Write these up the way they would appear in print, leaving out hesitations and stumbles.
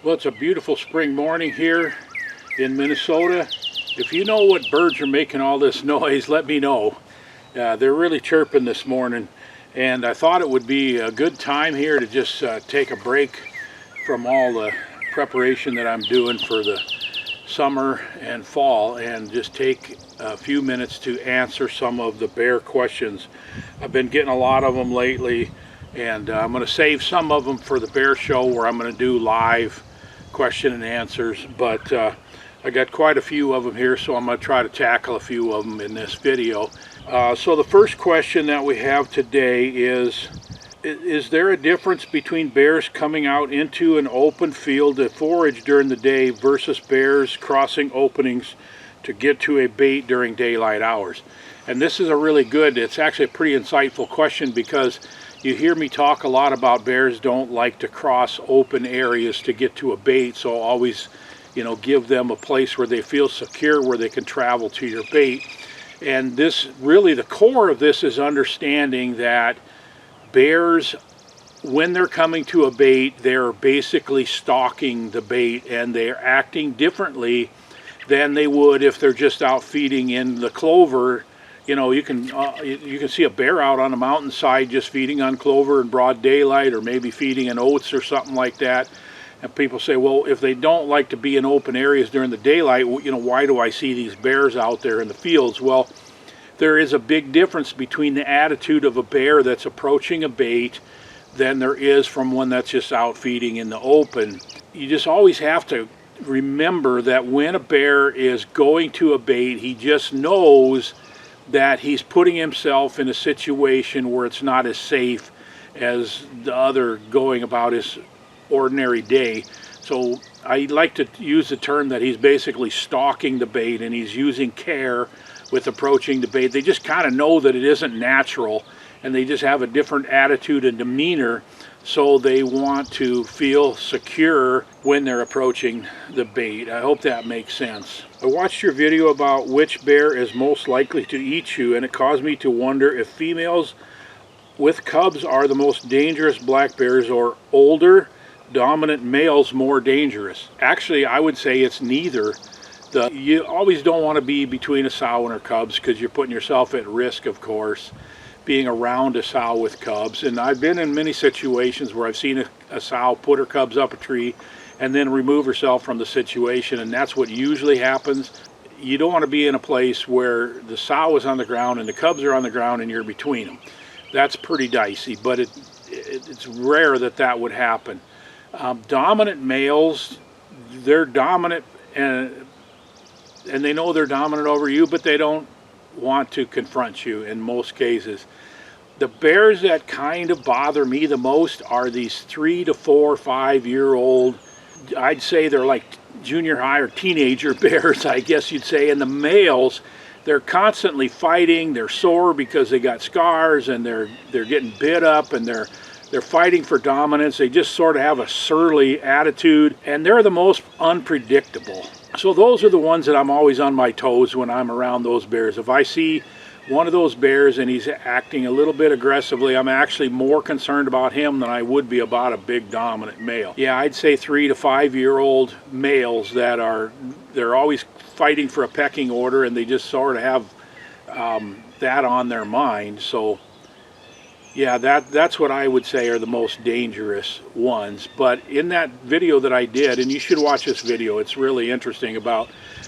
Well, it's a beautiful spring morning here in Minnesota. If you know what birds are making all this noise, let me know. They're really chirping this morning, and I thought it would be a good time here to just take a break from all the preparation that I'm doing for the summer and fall and just take a few minutes to answer some of the bear questions. I've been getting a lot of them lately, and I'm going to save some of them for the bear show where I'm going to do live question and answers, but I got quite a few of them here, so I'm going to try to tackle a few of them in this video. So the first question that we have today is there a difference between bears coming out into an open field to forage during the day versus bears crossing openings to get to a bait during daylight hours? And this is a really good, it's actually a pretty insightful question, because you hear me talk a lot about bears don't like to cross open areas to get to a bait, so always, give them a place where they feel secure, where they can travel to your bait. And this, really the core of this is understanding that bears, when they're coming to a bait, they're basically stalking the bait, and they're acting differently than they would if they're just out feeding in the clover. You can see a bear out on a mountainside just feeding on clover in broad daylight, or maybe feeding in oats or something like that. And people say, well, if they don't like to be in open areas during the daylight, why do I see these bears out there in the fields? Well, there is a big difference between the attitude of a bear that's approaching a bait than there is from one that's just out feeding in the open. You just always have to remember that when a bear is going to a bait, he just knows that he's putting himself in a situation where it's not as safe as the other going about his ordinary day. So I like to use the term that he's basically stalking the bait, and he's using care with approaching the bait. They just kind of know that it isn't natural, and they just have a different attitude and demeanor, so they want to feel secure when they're approaching the bait. I hope that makes sense. I watched your video about which bear is most likely to eat you, and it caused me to wonder if females with cubs are the most dangerous black bears, or older, dominant males more dangerous. Actually, I would say it's neither. You always don't want to be between a sow and her cubs, because you're putting yourself at risk, of course, being around a sow with cubs. And I've been in many situations where I've seen a sow put her cubs up a tree and then remove herself from the situation, and that's what usually happens. You don't want to be in a place where the sow is on the ground and the cubs are on the ground and you're between them. That's pretty dicey, but it's rare that that would happen. Dominant males, they're dominant, and they know they're dominant over you, but they don't want to confront you in most cases. The bears that kind of bother me the most are these 3 to 4, 5-year-old, I'd say they're like junior high or teenager bears, I guess you'd say. And the males, they're constantly fighting, they're sore because they got scars, and they're getting bit up, and they're fighting for dominance. They just sort of have a surly attitude, and they're the most unpredictable. So those are the ones that I'm always on my toes when I'm around those bears. If I see one of those bears and he's acting a little bit aggressively, I'm actually more concerned about him than I would be about a big dominant male. Yeah, I'd say 3 to 5-year-old males they're always fighting for a pecking order, and they just sort of have that on their mind. So yeah, that's what I would say are the most dangerous ones. But in that video that I did, and you should watch this video, it's really interesting, about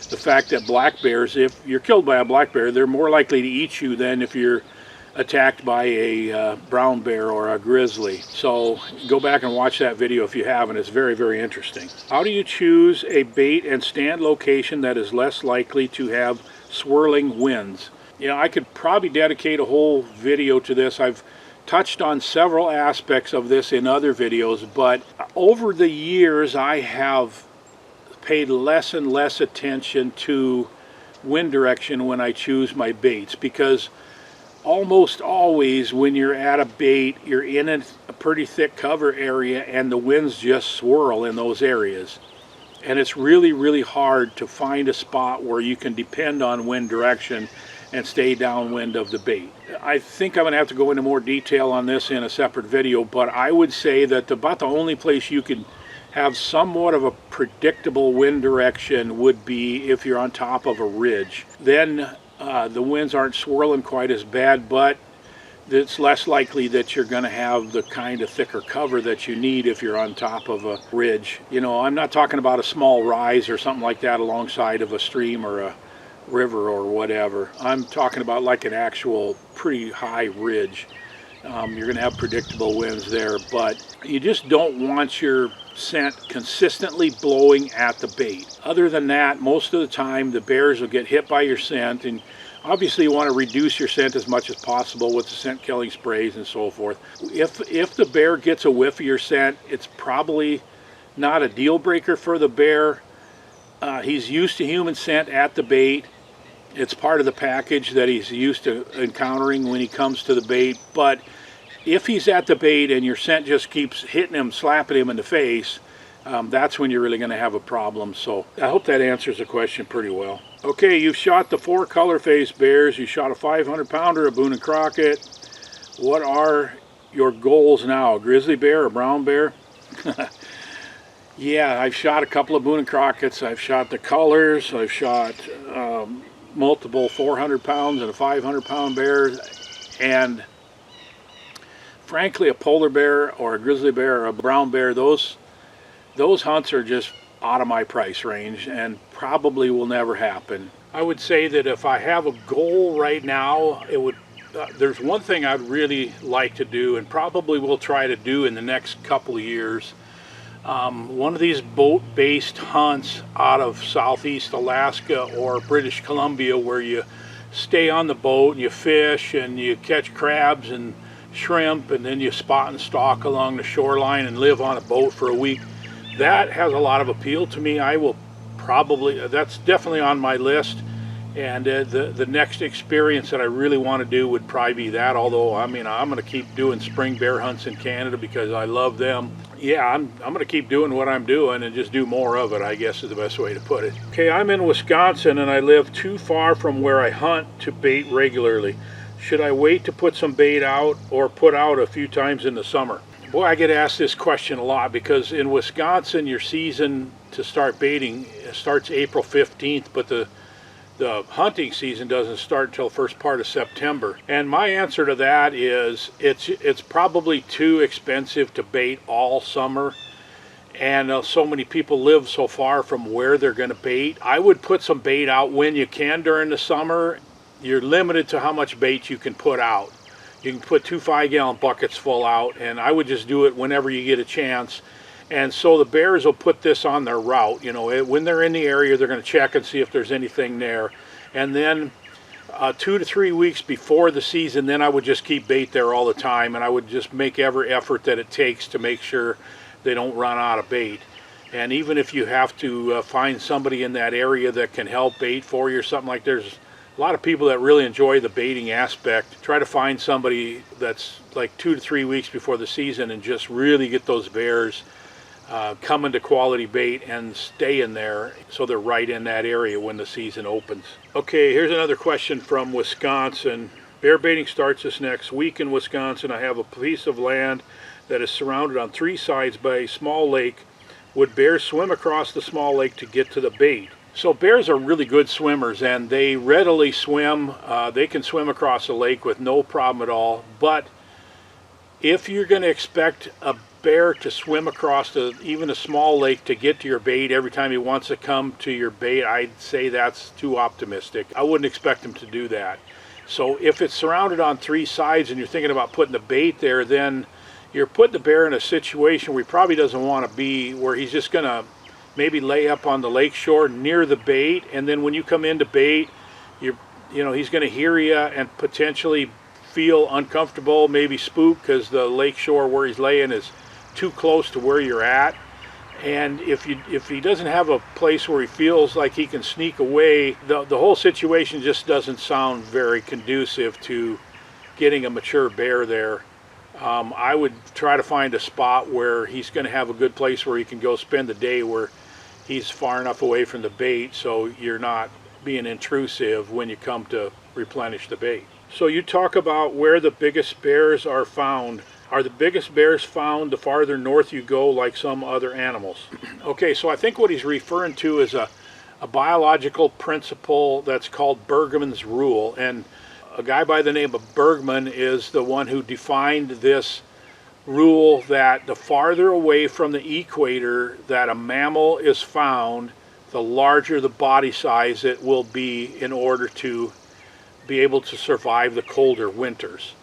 the fact that black bears, if you're killed by a black bear, they're more likely to eat you than if you're attacked by a brown bear or a grizzly. So go back and watch that video if you haven't. It's very, very interesting. How do you choose a bait and stand location that is less likely to have swirling winds? I could probably dedicate a whole video to this. I've touched on several aspects of this in other videos, but over the years I have paid less and less attention to wind direction when I choose my baits, because almost always when you're at a bait, you're in a pretty thick cover area and the winds just swirl in those areas, and it's really, really hard to find a spot where you can depend on wind direction and stay downwind of the bait. I think I'm going to have to go into more detail on this in a separate video, but I would say that about the only place you can have somewhat of a predictable wind direction would be if you're on top of a ridge. Then the winds aren't swirling quite as bad, but it's less likely that you're going to have the kind of thicker cover that you need if you're on top of a ridge. You know, I'm not talking about a small rise or something like that alongside of a stream or a river or whatever. I'm talking about like an actual pretty high ridge. You're going to have predictable winds there, but you just don't want your scent consistently blowing at the bait. Other than that, most of the time the bears will get hit by your scent, and obviously you want to reduce your scent as much as possible with the scent killing sprays and so forth. If the bear gets a whiff of your scent, it's probably not a deal breaker for the bear. He's used to human scent at the bait. It's part of the package that he's used to encountering when he comes to the bait. But if he's at the bait and your scent just keeps hitting him, slapping him in the face, that's when you're really going to have a problem. So I hope that answers the question pretty well. Okay, you've shot the 4 color-faced bears. You shot a 500-pounder, a Boone and Crockett. What are your goals now? A grizzly bear, a brown bear? Yeah, I've shot a couple of Boone and Crockett's. I've shot the colors. I've shot multiple 400 pounds and a 500-pound bear. And frankly, a polar bear or a grizzly bear or a brown bear, those hunts are just out of my price range and probably will never happen. I would say that if I have a goal right now, it would there's one thing I'd really like to do and probably will try to do in the next couple of years. One of these boat-based hunts out of southeast Alaska or British Columbia where you stay on the boat and you fish and you catch crabs and shrimp and then you spot and stalk along the shoreline and live on a boat for a week. That has a lot of appeal to me. I will probably, that's definitely on my list. And the next experience that I really want to do would probably be that, although I mean I'm going to keep doing spring bear hunts in Canada because I love them. Yeah, I'm going to keep doing what I'm doing and just do more of it, I guess is the best way to put it. Okay, I'm in Wisconsin and I live too far from where I hunt to bait regularly. Should I wait to put some bait out or put out a few times in the summer? Boy, I get asked this question a lot because in Wisconsin your season to start baiting starts April 15th, but the hunting season doesn't start until first part of September. And my answer to that is it's probably too expensive to bait all summer. And so many people live so far from where they're going to bait. I would put some bait out when you can during the summer. You're limited to how much bait you can put out. You can put 2 5-gallon buckets full out, and I would just do it whenever you get a chance. And so the bears will put this on their route. You know, when they're in the area, they're going to check and see if there's anything there. And then 2 to 3 weeks before the season, then I would just keep bait there all the time, and I would just make every effort that it takes to make sure they don't run out of bait. And even if you have to find somebody in that area that can help bait for you or something like, there's a lot of people that really enjoy the baiting aspect. Try to find somebody that's like 2 to 3 weeks before the season and just really get those bears coming to quality bait and stay in there so they're right in that area when the season opens. Okay, here's another question from Wisconsin. Bear baiting starts this next week in Wisconsin. I have a piece of land that is surrounded on 3 sides by a small lake. Would bears swim across the small lake to get to the bait? So bears are really good swimmers and they readily swim. They can swim across a lake with no problem at all. But if you're going to expect a bear to swim across even a small lake to get to your bait every time he wants to come to your bait, I'd say that's too optimistic. I wouldn't expect him to do that. So if it's surrounded on 3 sides and you're thinking about putting the bait there, then you're putting the bear in a situation where he probably doesn't want to be, where he's just going to maybe lay up on the lake shore near the bait, and then when you come into bait, you know he's going to hear you and potentially feel uncomfortable, maybe spook, because the lake shore where he's laying is too close to where you're at. And if he doesn't have a place where he feels like he can sneak away, the whole situation just doesn't sound very conducive to getting a mature bear there. I would try to find a spot where he's going to have a good place where he can go spend the day, where he's far enough away from the bait so you're not being intrusive when you come to replenish the bait. So you talk about where the biggest bears are found. Are the biggest bears found the farther north you go, like some other animals? Okay, so I think what he's referring to is a biological principle that's called Bergman's rule. And a guy by the name of Bergman is the one who defined this rule, that the farther away from the equator that a mammal is found, the larger the body size it will be in order to be able to survive the colder winters.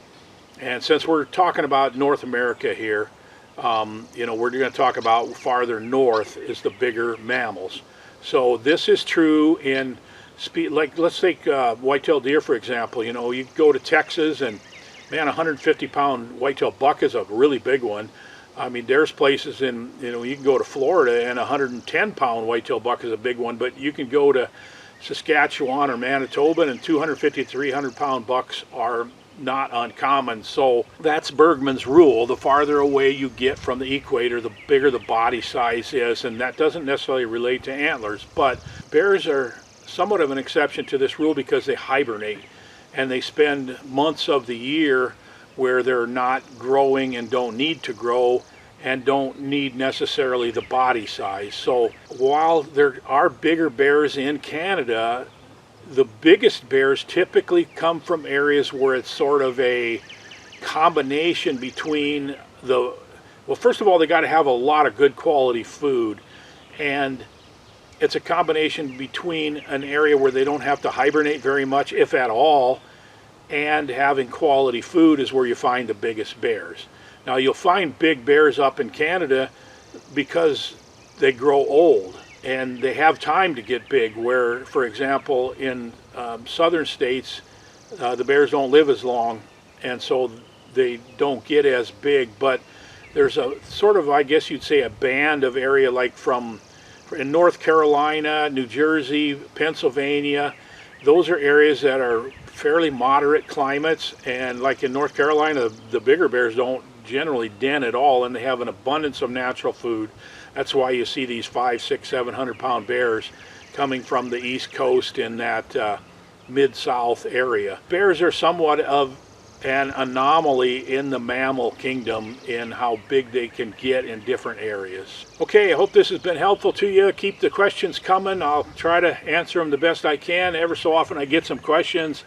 And since we're talking about North America here, we're going to talk about farther north is the bigger mammals. So this is true in like let's take whitetail deer for example. You go to Texas and man, 150-pound whitetail buck is a really big one. I mean, there's places in, you can go to Florida and 110-pound whitetail buck is a big one, but you can go to Saskatchewan or Manitoba and 250 to 300-pound bucks are not uncommon. So that's Bergman's rule. The farther away you get from the equator, the bigger the body size is, and that doesn't necessarily relate to antlers, but bears are somewhat of an exception to this rule because they hibernate and they spend months of the year where they're not growing and don't need to grow and don't need necessarily the body size. So while there are bigger bears in Canada, the biggest bears typically come from areas where it's sort of a combination between well, first of all, they got to have a lot of good quality food, and it's a combination between an area where they don't have to hibernate very much, if at all, and having quality food is where you find the biggest bears. Now you'll find big bears up in Canada because they grow old and they have time to get big, where, for example, in southern states, the bears don't live as long, and so they don't get as big. But there's a sort of, I guess you'd say, a band of area like in North Carolina, New Jersey, Pennsylvania. Those are areas that are fairly moderate climates, and like in North Carolina, the bigger bears don't generally den at all, and they have an abundance of natural food. That's why you see these 500, 600, 700-pound bears coming from the East Coast in that mid-south area. Bears are somewhat of an anomaly in the mammal kingdom in how big they can get in different areas. Okay, I hope this has been helpful to you. Keep the questions coming. I'll try to answer them the best I can. Ever so often I get some questions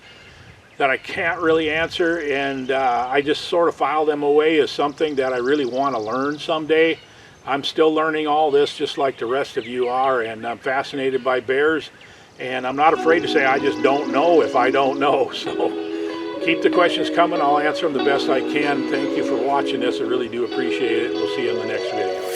that I can't really answer, and I just sort of file them away as something that I really want to learn someday. I'm still learning all this just like the rest of you are, and I'm fascinated by bears, and I'm not afraid to say I just don't know if I don't know. So keep the questions coming. I'll answer them the best I can. Thank you for watching this. I really do appreciate it. We'll see you in the next video.